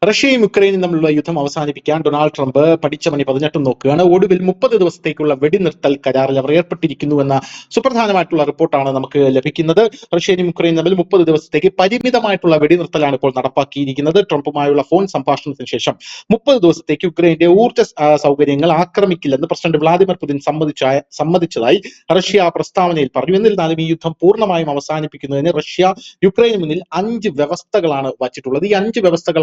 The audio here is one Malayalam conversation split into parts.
റഷ്യയും യുക്രൈനും തമ്മിലുള്ള യുദ്ധം അവസാനിപ്പിക്കാൻ ഡൊണാൾഡ് ട്രംപ് പഠിച്ച പണി 18 നോക്കുകയാണ്. ഒടുവിൽ 30 ദിവസത്തേക്കുള്ള വെടിനിർത്തൽ കരാറിൽ അവർ ഏർപ്പെട്ടിരിക്കുന്നുവെന്ന സുപ്രധാനമായിട്ടുള്ള റിപ്പോർട്ടാണ് നമുക്ക് ലഭിക്കുന്നത്. റഷ്യയും യുക്രൈനും തമ്മിൽ 30 ദിവസത്തേക്ക് പരിമിതമായിട്ടുള്ള വെടിനിർത്തലാണ് ഇപ്പോൾ നടപ്പാക്കിയിരിക്കുന്നത്. ട്രംപുമായുള്ള ഫോൺ സംഭാഷണത്തിന് ശേഷം 30 ദിവസത്തേക്ക് യുക്രൈന്റെ ഊർജ്ജ സൗകര്യങ്ങൾ ആക്രമിക്കില്ലെന്ന് പ്രസിഡന്റ് വ്ളാദിമിർ പുടിൻ സമ്മതിച്ചതായി റഷ്യ പ്രസ്താവനയിൽ പറഞ്ഞു. എന്നിരുന്നാലും ഈ യുദ്ധം പൂർണ്ണമായും അവസാനിപ്പിക്കുന്നതിന് റഷ്യ യുക്രൈന് മുന്നിൽ 5 വ്യവസ്ഥകളാണ് വച്ചിട്ടുള്ളത്. ഈ 5 വ്യവസ്ഥകൾ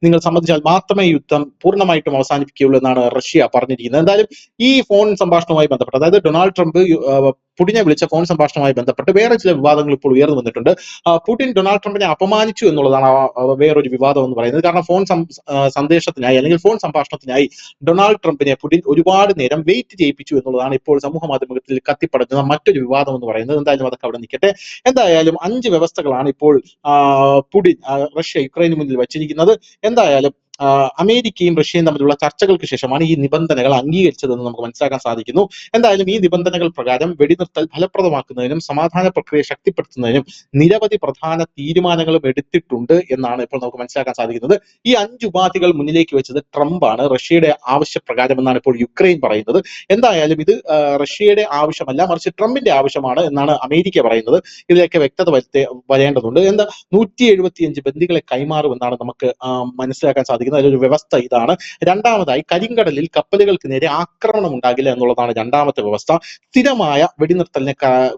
നിങ്ങൾ സമ്മതിച്ചാൽ മാത്രമേ യുദ്ധം പൂർണ്ണമായിട്ടും അവസാനിപ്പിക്കുകയുള്ളൂ എന്നാണ് റഷ്യ പറഞ്ഞിരിക്കുന്നത്. എന്തായാലും ഈ ഫോൺ സംഭാഷണവുമായി ബന്ധപ്പെട്ട്, അതായത് ഡൊണാൾഡ് ട്രംപ് പുടിനെ വിളിച്ച ഫോൺ സംഭാഷണവുമായി ബന്ധപ്പെട്ട് വേറെ ചില വിവാദങ്ങൾ ഇപ്പോൾ ഉയർന്നു വന്നിട്ടുണ്ട്. പുടിൻ ഡൊണാൾഡ് ട്രംപിനെ അപമാനിച്ചു എന്നുള്ളതാണ് വേറൊരു വിവാദം എന്ന് പറയുന്നത്. കാരണം ഫോൺ സന്ദേശത്തിനായി അല്ലെങ്കിൽ ഫോൺ സംഭാഷണത്തിനായി ഡൊണാൾഡ് ട്രംപിനെ പുടിൻ ഒരുപാട് നേരം വെയിറ്റ് ചെയ്യിപ്പിച്ചു എന്നുള്ളതാണ് ഇപ്പോൾ സമൂഹ മാധ്യമത്തിൽ കത്തിപ്പടഞ്ഞ മറ്റൊരു വിവാദം എന്ന് പറയുന്നത്. എന്തായാലും അതൊക്കെ അവിടെ നിൽക്കട്ടെ. എന്തായാലും 5 വ്യവസ്ഥകളാണ് ഇപ്പോൾ പുടിൻ റഷ്യ യുക്രൈന് മുന്നിൽ വച്ചിരിക്കുന്നത്. എന്തായാലും അമേരിക്കയും റഷ്യയും തമ്മിലുള്ള ചർച്ചകൾക്ക് ശേഷമാണ് ഈ നിബന്ധനകൾ അംഗീകരിച്ചതെന്ന് നമുക്ക് മനസ്സിലാക്കാൻ സാധിക്കുന്നു. എന്തായാലും ഈ നിബന്ധനകൾ പ്രകാരം വെടിനിർത്തൽ ഫലപ്രദമാക്കുന്നതിനും സമാധാന പ്രക്രിയ ശക്തിപ്പെടുത്തുന്നതിനും നിരവധി പ്രധാന തീരുമാനങ്ങളും എടുത്തിട്ടുണ്ട് എന്നാണ് ഇപ്പോൾ നമുക്ക് മനസ്സിലാക്കാൻ സാധിക്കുന്നത്. ഈ 5 ഉപാധികൾ മുന്നിലേക്ക് വെച്ചത് ട്രംപാണ്, റഷ്യയുടെ ആവശ്യപ്രകാരം എന്നാണ് ഇപ്പോൾ യുക്രൈൻ പറയുന്നത്. എന്തായാലും ഇത് റഷ്യയുടെ ആവശ്യമല്ല, മറിച്ച് ട്രംപിന്റെ ആവശ്യമാണ് എന്നാണ് അമേരിക്ക പറയുന്നത്. ഇതിലേക്ക് വ്യക്തത വരേണ്ടതുണ്ട്. 175 ബന്ദികളെ കൈമാറുമെന്നാണ് നമുക്ക് മനസ്സിലാക്കാൻ സാധിക്കുന്നത്. അതിലൊരു വ്യവസ്ഥ ഇതാണ്. രണ്ടാമതായി, കരിങ്കടലിൽ കപ്പലുകൾക്ക് നേരെ ആക്രമണം ഉണ്ടാകില്ല എന്നുള്ളതാണ് രണ്ടാമത്തെ വ്യവസ്ഥ. സ്ഥിരമായ വെടിനിർത്തലിനെ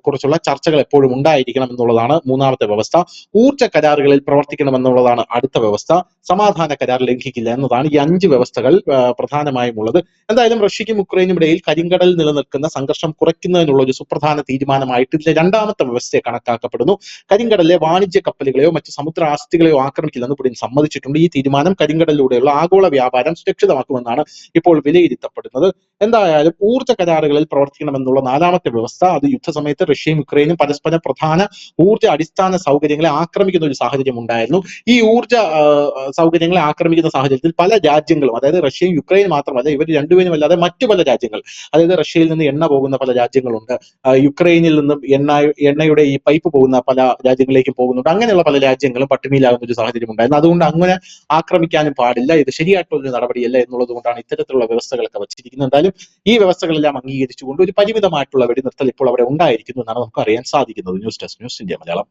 കുറിച്ചുള്ള ചർച്ചകൾ എപ്പോഴും ഉണ്ടായിരിക്കണം എന്നുള്ളതാണ് മൂന്നാമത്തെ വ്യവസ്ഥ. ഊർജ്ജ കരാറുകളിൽ പ്രവർത്തിക്കണം എന്നുള്ളതാണ് അടുത്ത വ്യവസ്ഥ. സമാധാന കരാർ ലംഘിക്കില്ല എന്നതാണ് ഈ 5 വ്യവസ്ഥകൾ പ്രധാനമായും ഉള്ളത്. എന്തായാലും റഷ്യയ്ക്കും യുക്രൈനും ഇടയിൽ കരിങ്കടലിൽ നിലനിൽക്കുന്ന സംഘർഷം കുറയ്ക്കുന്നതിനുള്ള ഒരു സുപ്രധാന തീരുമാനമായിട്ട് ഇതിലെ രണ്ടാമത്തെ വ്യവസ്ഥയെ കണക്കാക്കപ്പെടുന്നു. കരിങ്കടലിലെ വാണിജ്യ കപ്പലുകളെയോ മറ്റ് സമുദ്ര ആസ്തികളെയോ ആക്രമിക്കില്ലെന്ന് പുടിൻ സമ്മതിച്ചിട്ടുണ്ട്. ഈ തീരുമാനം കരിങ്കടലിലൂടെയുള്ള ആഗോള വ്യാപാരം സുരക്ഷിതമാക്കുമെന്നാണ് ഇപ്പോൾ വിലയിരുത്തപ്പെടുന്നത്. എന്തായാലും ഊർജ്ജ കരാറുകളിൽ പ്രവർത്തിക്കണമെന്നുള്ള നാലാമത്തെ വ്യവസ്ഥ, അത് യുദ്ധസമയത്ത് റഷ്യയും യുക്രൈനും പരസ്പരം പ്രധാന ഊർജ്ജ അടിസ്ഥാന സൗകര്യങ്ങളെ ആക്രമിക്കുന്ന ഒരു സാഹചര്യം ഉണ്ടായിരുന്നു. ഈ ഊർജ്ജ സൗകര്യങ്ങളെ ആക്രമിക്കുന്ന സാഹചര്യത്തിൽ പല രാജ്യങ്ങളും, അതായത് റഷ്യയും യുക്രൈനും മാത്രമല്ല, ഇവർ രണ്ടുപേരും അല്ലാതെ മറ്റു പല രാജ്യങ്ങൾ, അതായത് റഷ്യയിൽ നിന്ന് എണ്ണ പോകുന്ന പല രാജ്യങ്ങളുണ്ട്, യുക്രൈനിൽ നിന്നും എണ്ണയുടെ ഈ പൈപ്പ് പോകുന്ന പല രാജ്യങ്ങളിലേക്കും പോകുന്നുണ്ട്. അങ്ങനെയുള്ള പല രാജ്യങ്ങളും പട്ടിണിയിലാകുന്ന ഒരു സാഹചര്യം ഉണ്ടായിരുന്നു. അതുകൊണ്ട് അങ്ങനെ ആക്രമിക്കാനും പാടില്ല, ഇത് ശരിയായിട്ടുള്ള നടപടിയല്ല എന്നുള്ളത് കൊണ്ടാണ് ഇത്തരത്തിലുള്ള വ്യവസ്ഥകളൊക്കെ വച്ചിരിക്കുന്നത്. എന്തായാലും ഈ വ്യവസ്ഥകളെല്ലാം അംഗീകരിച്ചുകൊണ്ട് ഒരു പരിമിതമായിട്ടുള്ള വെടിനിർത്തൽ ഇപ്പോൾ അവിടെ ഉണ്ടായിരിക്കുന്നു എന്നാണ് നമുക്ക് അറിയാൻ സാധിക്കുന്നത്. News desk, news India Malayalam.